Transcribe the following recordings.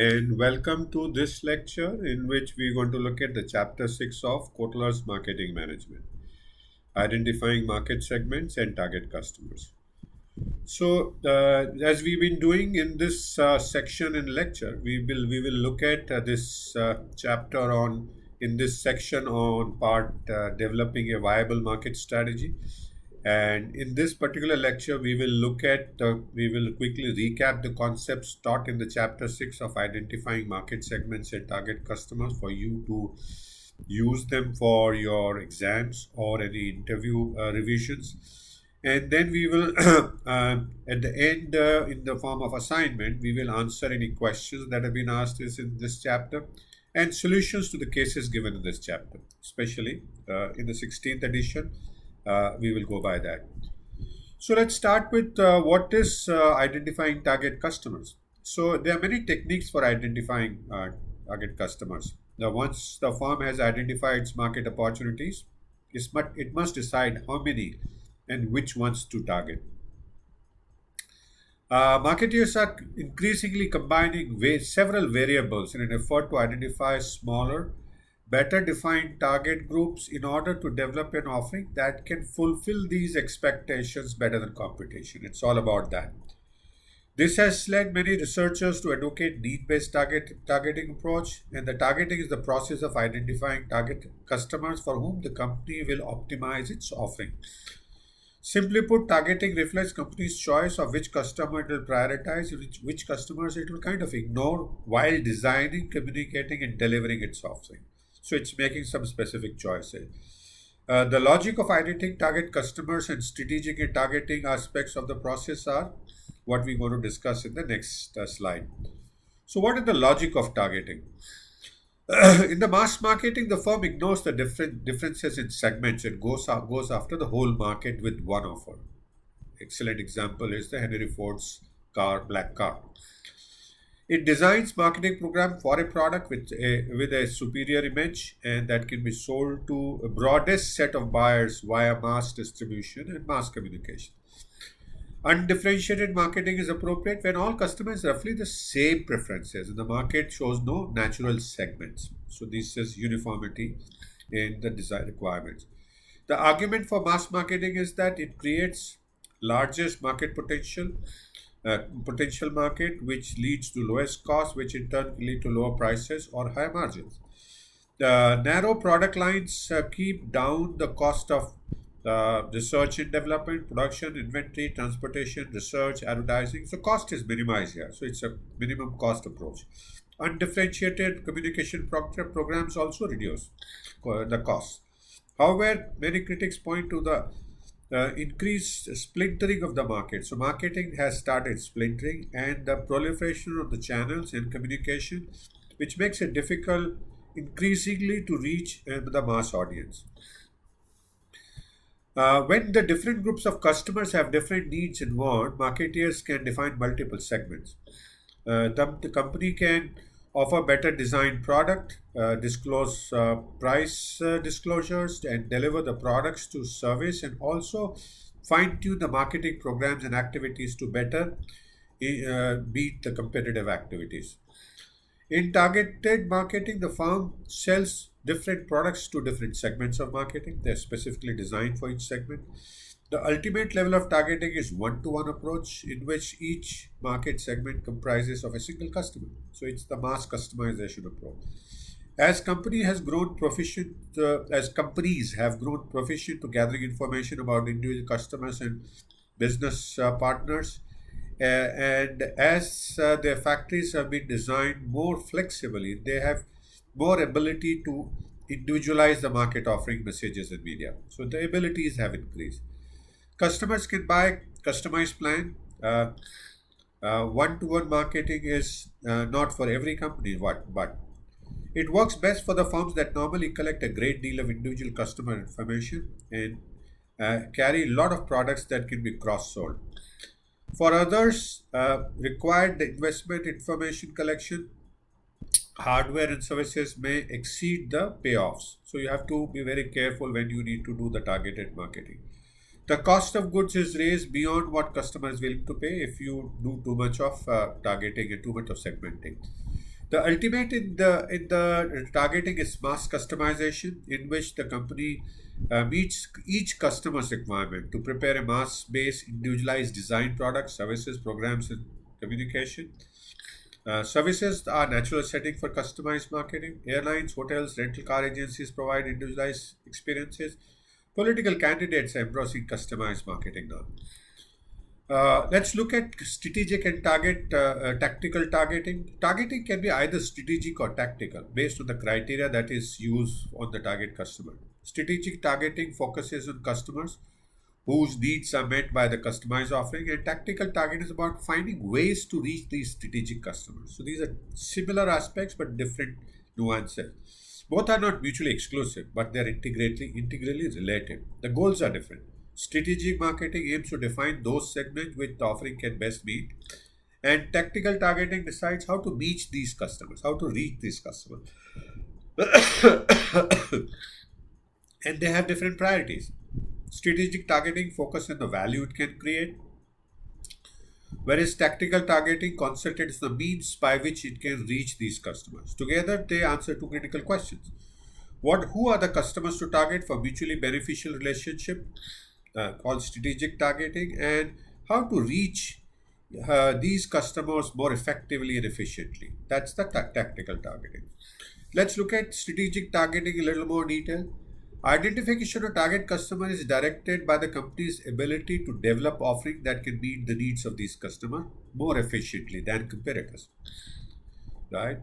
and welcome to this lecture in which we're going to look at the chapter 6 of Kotler's Marketing Management, identifying market segments and target customers. As we've been doing in this section in lecture, we will look at this chapter on in this section on part developing a viable market strategy. And in this particular lecture, we will quickly recap the concepts taught in the chapter 6 of identifying market segments and target customers for you to use them for your exams or any interview revisions. And then we will, at the end, in the form of assignment, we will answer any questions that have been asked in this chapter and solutions to the cases given in this chapter, especially in the 16th edition. We will go by that. So let's start with what is identifying target customers. So there are many techniques for identifying target customers. Now, once the firm has identified its market opportunities, it must decide how many and which ones to target. Marketeers are increasingly combining several variables in an effort to identify smaller, better defined target groups in order to develop an offering that can fulfill these expectations better than competition. It's all about that. This has led many researchers to advocate need-based targeting approach, and the targeting is the process of identifying target customers for whom the company will optimize its offering. Simply put, targeting reflects company's choice of which customer it will prioritize, which customers it will kind of ignore while designing, communicating, and delivering its offering. So it's making some specific choices. The logic of identifying target customers and strategic and targeting aspects of the process are what we're going to discuss in the next slide. So, what is the logic of targeting? In the mass marketing, the firm ignores the differences in segments and goes after the whole market with one offer. Excellent example is the Henry Ford's black car. It designs marketing program for a product with a superior image and that can be sold to a broadest set of buyers via mass distribution and mass communication. Undifferentiated marketing is appropriate when all customers have roughly the same preferences and the market shows no natural segments. So this is uniformity in the design requirements. The argument for mass marketing is that it creates largest market potential market, which leads to lowest cost, which in turn lead to lower prices or higher margins. The narrow product lines keep down the cost of research and development, production, inventory, transportation, research, advertising. So cost is minimized here. So it's a minimum cost approach. Undifferentiated communication programs also reduce the cost. However, many critics point to the increased splintering of the market. So marketing has started splintering and the proliferation of the channels and communication, which makes it difficult increasingly to reach the mass audience. When the different groups of customers have different needs and wants, marketeers can define multiple segments. The company can offer better designed product, disclose price disclosures, and deliver the products to service, and also fine tune the marketing programs and activities to better beat the competitive activities. In targeted marketing, the firm sells different products to different segments of marketing. They're specifically designed for each segment. The ultimate level of targeting is one-to-one approach in which each market segment comprises of a single customer. So it's the mass customization approach. As companies have grown proficient to gathering information about individual customers and business partners, and as their factories have been designed more flexibly, they have more ability to individualize the market offering messages and media. So the abilities have increased. Customers can buy customized plan. One-to-one marketing is not for every company, but it works best for the firms that normally collect a great deal of individual customer information and carry a lot of products that can be cross-sold. For others, required investment information collection, hardware and services may exceed the payoffs. So you have to be very careful when you need to do the targeted marketing. The cost of goods is raised beyond what customer is willing to pay if you do too much of targeting and too much of segmenting. The ultimate in the targeting is mass customization, in which the company meets each customer's requirement to prepare a mass-based, individualized design products, services, programs, and communication. Services are natural setting for customized marketing. Airlines, hotels, rental car agencies provide individualized experiences. Political candidates are embracing customized marketing now. Let's look at strategic and tactical targeting. Targeting can be either strategic or tactical based on the criteria that is used on the target customer. Strategic targeting focuses on customers whose needs are met by the customized offering, and tactical targeting is about finding ways to reach these strategic customers. So these are similar aspects but different nuances. Both are not mutually exclusive, but they are integrally related. The goals are different. Strategic marketing aims to define those segments which the offering can best meet, and tactical targeting decides how to reach these customers, how to reach these customers. And they have different priorities. Strategic targeting focuses on the value it can create, whereas tactical targeting concentrates on the means by which it can reach these customers. Together, they answer two critical questions. Who are the customers to target for mutually beneficial relationship, called strategic targeting, and how to reach these customers more effectively and efficiently. That's the tactical targeting. Let's look at strategic targeting in a little more detail. Identification of target customer is directed by the company's ability to develop offering that can meet the needs of these customers more efficiently than competitors, right?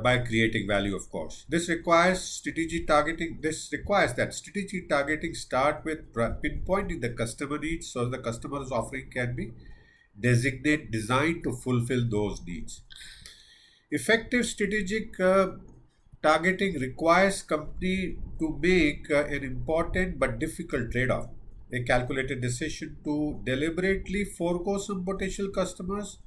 By creating value, of course. This requires that strategic targeting start with pinpointing the customer needs so the customer's offering can be designed to fulfill those needs. Effective strategic targeting requires company to make an important but difficult trade-off, a calculated decision to deliberately forego some potential customers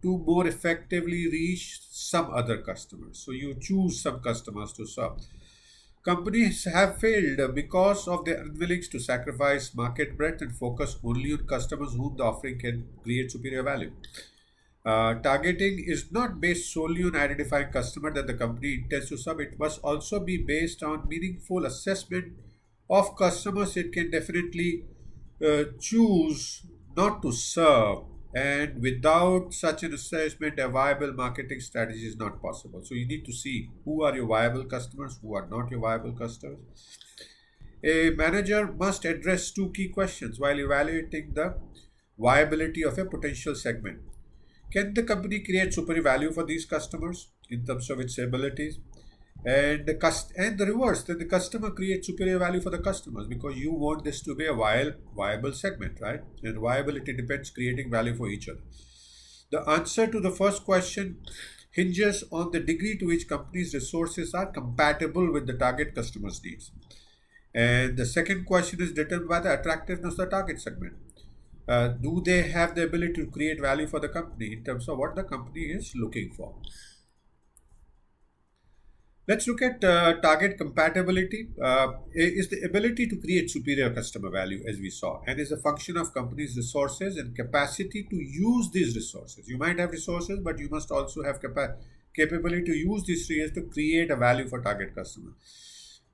to more effectively reach some other customers. So you choose some customers to serve. Companies have failed because of their unwillingness to sacrifice market breadth and focus only on customers whom the offering can create superior value. Targeting is not based solely on identifying customer that the company intends to serve. It must also be based on meaningful assessment of customers it can definitely choose not to serve. And without such an assessment, a viable marketing strategy is not possible. So you need to see who are your viable customers, who are not your viable customers. A manager must address two key questions while evaluating the viability of a potential segment. Can the company create superior value for these customers in terms of its abilities? And the reverse, that the customer creates superior value for the customers because you want this to be a viable segment, right? And viability depends creating value for each other. The answer to the first question hinges on the degree to which companies' resources are compatible with the target customer's needs. And the second question is determined by the attractiveness of the target segment. Do they have the ability to create value for the company in terms of what the company is looking for? Let's look at target compatibility. Is the ability to create superior customer value, as we saw, and is a function of companies' resources and capacity to use these resources. You might have resources, but you must also have capability to use these resources to create a value for target customer.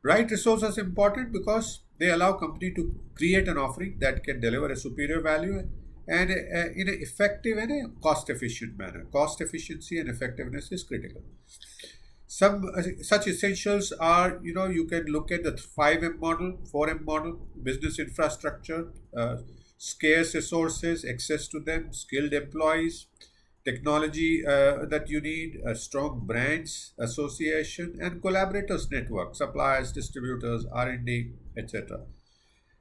Right resources are important because they allow company to create an offering that can deliver a superior value and in an effective and a cost efficient manner. Cost efficiency and effectiveness is critical. Some such essentials are, you can look at the 5M model, 4M model: business infrastructure, scarce resources, access to them, skilled employees, technology that you need, strong brands, association, and collaborators network, suppliers, distributors, R&D, etc.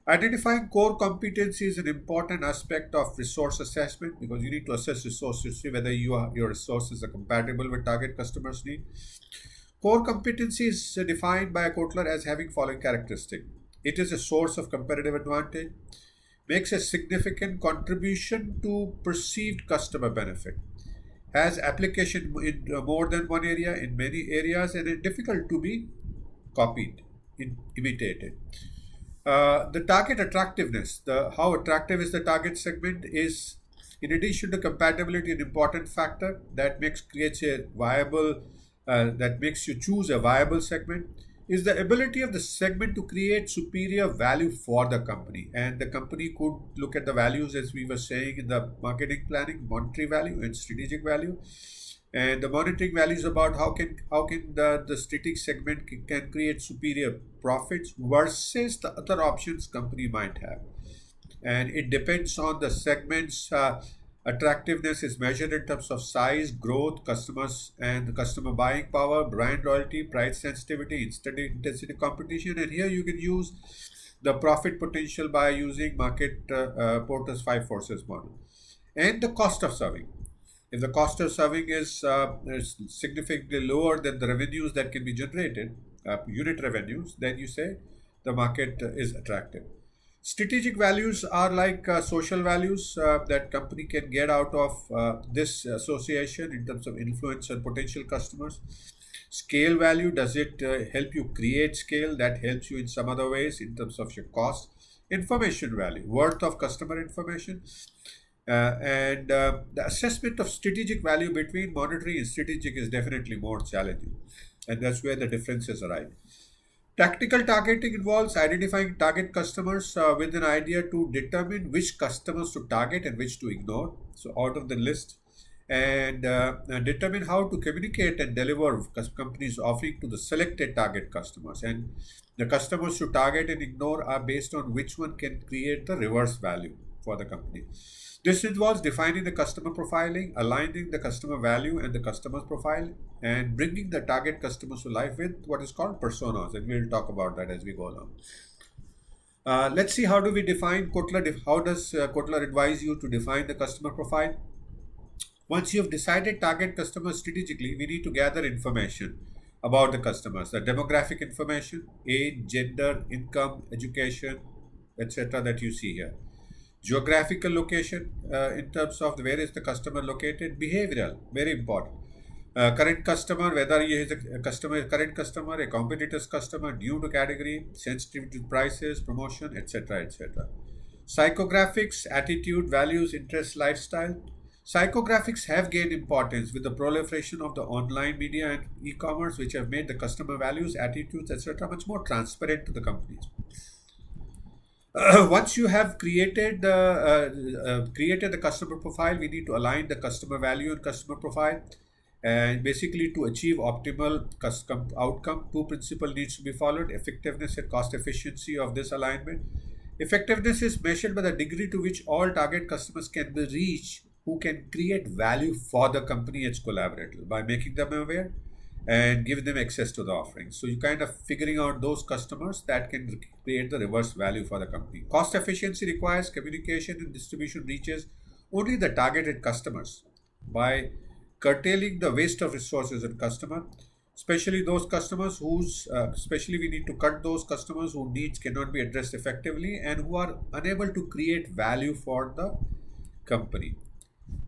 Identifying core competency is an important aspect of resource assessment because you need to assess resources, see whether your resources are compatible with target customers' need. Core competency is defined by Kotler as having following characteristic. It is a source of competitive advantage, makes a significant contribution to perceived customer benefit, has application in more than one area, in many areas, and is difficult to be copied, imitated. The target attractiveness, how attractive is the target segment, is in addition to compatibility an important factor that creates a viable that makes you choose a viable segment is the ability of the segment to create superior value for the company. And the company could look at the values, as we were saying in the marketing planning: monetary value and strategic value. And the monitoring value is about how can the strategic segment can create superior profits versus the other options company might have. And it depends on the segment's attractiveness is measured in terms of size, growth, customers, and the customer buying power, brand loyalty, price sensitivity, instant intensity competition. And here you can use the profit potential by using market Porter's five forces model. And the cost of serving. If the cost of serving is significantly lower than the revenues that can be generated, unit revenues, then you say the market is attractive. Strategic values are like social values that company can get out of this association in terms of influence and potential customers. Scale value, does it help you create scale that helps you in some other ways in terms of your cost? Information value, worth of customer information. And the assessment of strategic value between monetary and strategic is definitely more challenging. And that's where the differences arise. Tactical targeting involves identifying target customers with an idea to determine which customers to target and which to ignore. So, out of the list, and determine how to communicate and deliver companies offering to the selected target customers. And the customers to target and ignore are based on which one can create the reverse value for the company. This involves defining the customer profiling, aligning the customer value and the customer's profile, and bringing the target customers to life with what is called personas. And we'll talk about that as we go along. Let's see, how do we define Kotler? How does Kotler advise you to define the customer profile? Once you have decided target customers strategically, we need to gather information about the customers, the demographic information, age, gender, income, education, etc., that you see here. Geographical location, in terms of where is the customer located. Behavioral, very important. Current customer, whether he is a customer, current customer, a competitor's customer, new to category, sensitive to prices, promotion, etc., etc. Psychographics, attitude, values, interests, lifestyle. Psychographics have gained importance with the proliferation of the online media and e-commerce, which have made the customer values, attitudes, etc., much more transparent to the companies. Once you have created the customer profile, we need to align the customer value and customer profile. And basically, to achieve optimal custom outcome, two principles needs to be followed: effectiveness and cost efficiency of this alignment. Effectiveness is measured by the degree to which all target customers can be reached who can create value for the company as collaborator by making them aware and give them access to the offerings. So you kind of figuring out those customers that can create the reverse value for the company. Cost efficiency requires communication and distribution reaches only the targeted customers by curtailing the waste of resources and customer, especially those customers especially we need to cut those customers whose needs cannot be addressed effectively and who are unable to create value for the company.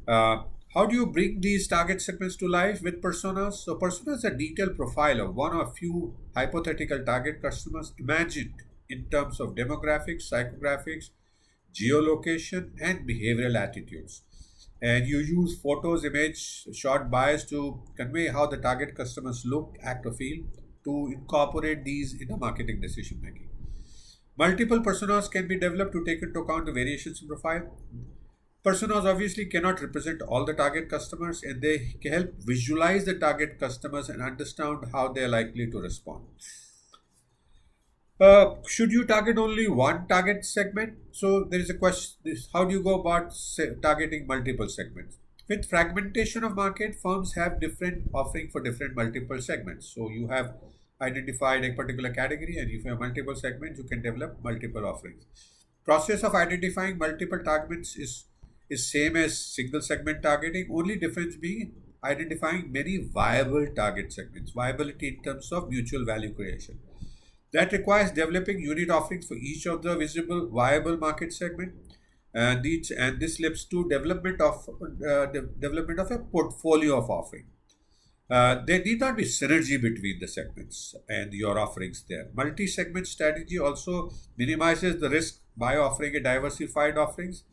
Uh, how do you bring these target segments to life with personas? So, personas are a detailed profile of one or few hypothetical target customers imagined in terms of demographics, psychographics, geolocation, and behavioral attitudes. And you use photos, image, short bios to convey how the target customers look, act, or feel to incorporate these in the marketing decision making. Multiple personas can be developed to take into account the variations in profile. Personas obviously cannot represent all the target customers, and they can help visualize the target customers and understand how they are likely to respond. Should you target only one target segment? So there is a question: how do you go about targeting multiple segments? With fragmentation of market, firms have different offering for different multiple segments. So you have identified a particular category, and if you have multiple segments, you can develop multiple offerings. Process of identifying multiple targets is same as single segment targeting. Only difference being identifying many viable target segments. Viability in terms of mutual value creation. That requires developing unit offerings for each of the visible viable market segment, and this leads to development of a portfolio of offering. There need not be synergy between the segments and your offerings there. Multi-segment strategy also minimizes the risk by offering a diversified offerings,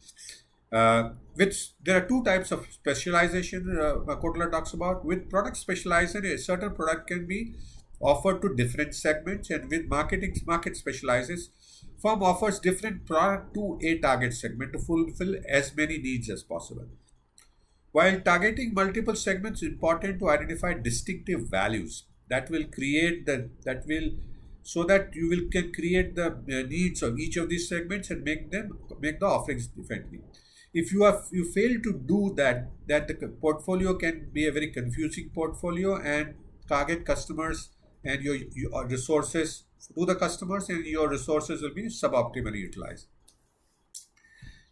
Which there are two types of specialization Kotler talks about. With product specialization, a certain product can be offered to different segments, and with market specializes, firm offers different product to a target segment to fulfill as many needs as possible. While targeting multiple segments, it's important to identify distinctive values that will create the that will so that you will can create the needs of each of these segments and make the offerings differently. If you fail to do that, the portfolio can be a very confusing portfolio and target customers and your resources to the customers, and your resources will be suboptimally utilized.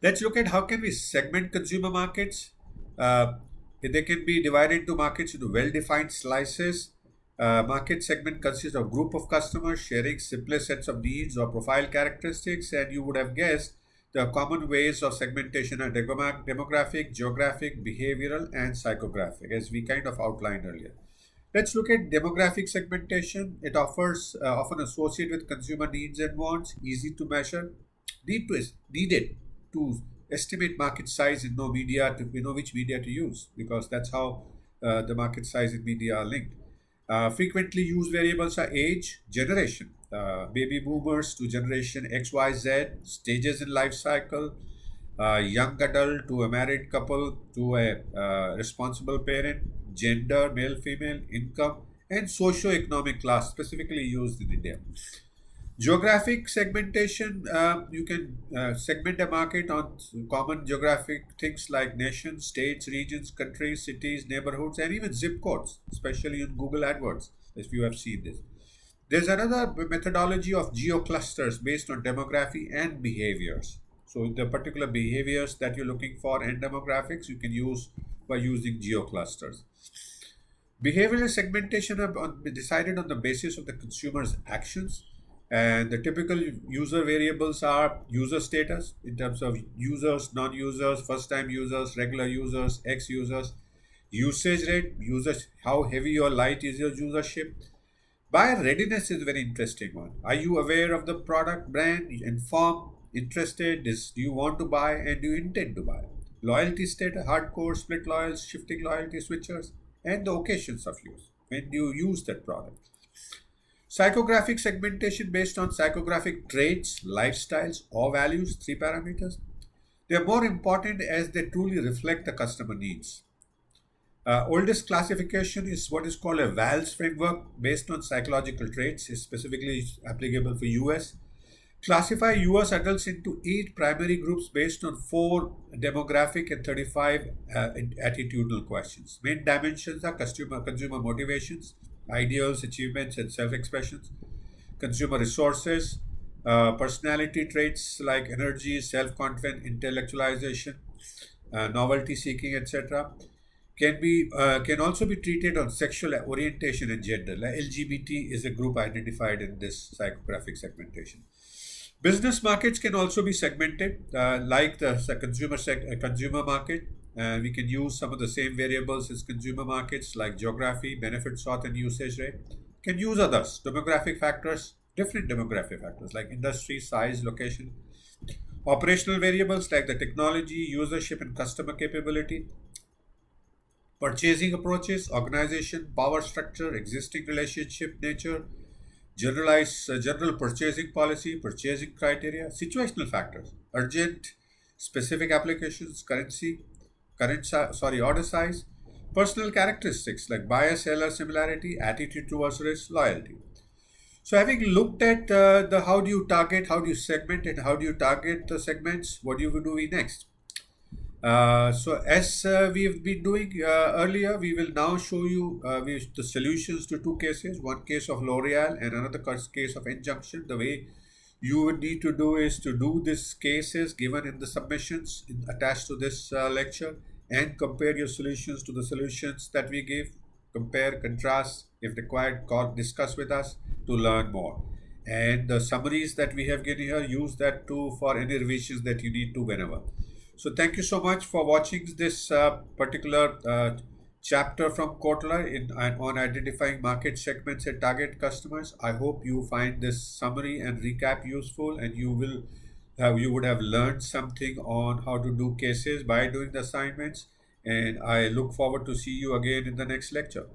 Let's look at how can we segment consumer markets. Uh, they can be divided into markets into well-defined slices. Market segment consists of group of customers sharing similar sets of needs or profile characteristics, and you would have guessed the common ways of segmentation are demographic, geographic, behavioral, and psychographic, as we kind of outlined earlier. Let's look at demographic segmentation. It offers often associated with consumer needs and wants, easy to measure, needed to estimate market size and know media to we know which media to use, because that's how the market size and media are linked. Frequently used variables are age, generation, baby boomers to generation XYZ, stages in life cycle, young adult to a married couple to a responsible parent, gender, male, female, income, and socio-economic class, specifically used in India. Geographic segmentation, you can segment a market on common geographic things like nations, states, regions, countries, cities, neighborhoods, and even zip codes, especially in Google AdWords, if you have seen this. There's another methodology of geoclusters based on demography and behaviors. So the particular behaviors that you're looking for and demographics you can use by using geoclusters. Behavioral segmentation are decided on the basis of the consumer's actions, and the typical user variables are user status in terms of users, non-users, first-time users, regular users, ex-users, usage rate, users, how heavy or light is your usership. Buyer readiness is a very interesting one. Are you aware of the product, brand, informed, interested? Do you want to buy and do you intend to buy? Loyalty status, hardcore, split loyals, shifting loyalty switchers, and the occasions of use. When do you use that product? Psychographic segmentation based on psychographic traits, lifestyles, or values, three parameters. They are more important as they truly reflect the customer needs. Oldest classification is what is called a VALS framework based on psychological traits, is specifically applicable for US. Classify US adults into 8 primary groups based on 4 demographic and 35 attitudinal questions. Main dimensions are consumer motivations, ideals, achievements, and self-expressions, consumer resources, personality traits like energy, self-confidence, intellectualization, novelty seeking, etc. Can also be treated on sexual orientation and gender. Like LGBT is a group identified in this psychographic segmentation. Business markets can also be segmented, like the consumer market. We can use some of the same variables as consumer markets, like geography, benefit sought, and usage rate. Can use others, demographic factors, different demographic factors like industry, size, location. Operational variables like the technology, usership, and customer capability. Purchasing approaches, organization, power structure, existing relationship nature, general purchasing policy, purchasing criteria, situational factors, urgent, specific applications, order size, personal characteristics like buyer seller similarity, attitude towards risk, loyalty. So having looked at the how do you target, how do you segment, and how do you target the segments, what do you do next? So as we've been doing earlier, we will now show you the solutions to two cases, one case of L'Oreal and another case of Injunction. The way you would need to do is to do these cases given in the submissions attached to this lecture and compare your solutions to the solutions that we give. Compare, contrast, if required, discuss with us to learn more. And the summaries that we have given here, use that too for any revisions that you need to whenever. So thank you so much for watching this particular chapter from Kotler on identifying market segments and target customers. I hope you find this summary and recap useful, and you will you would have learned something on how to do cases by doing the assignments. And I look forward to see you again in the next lecture.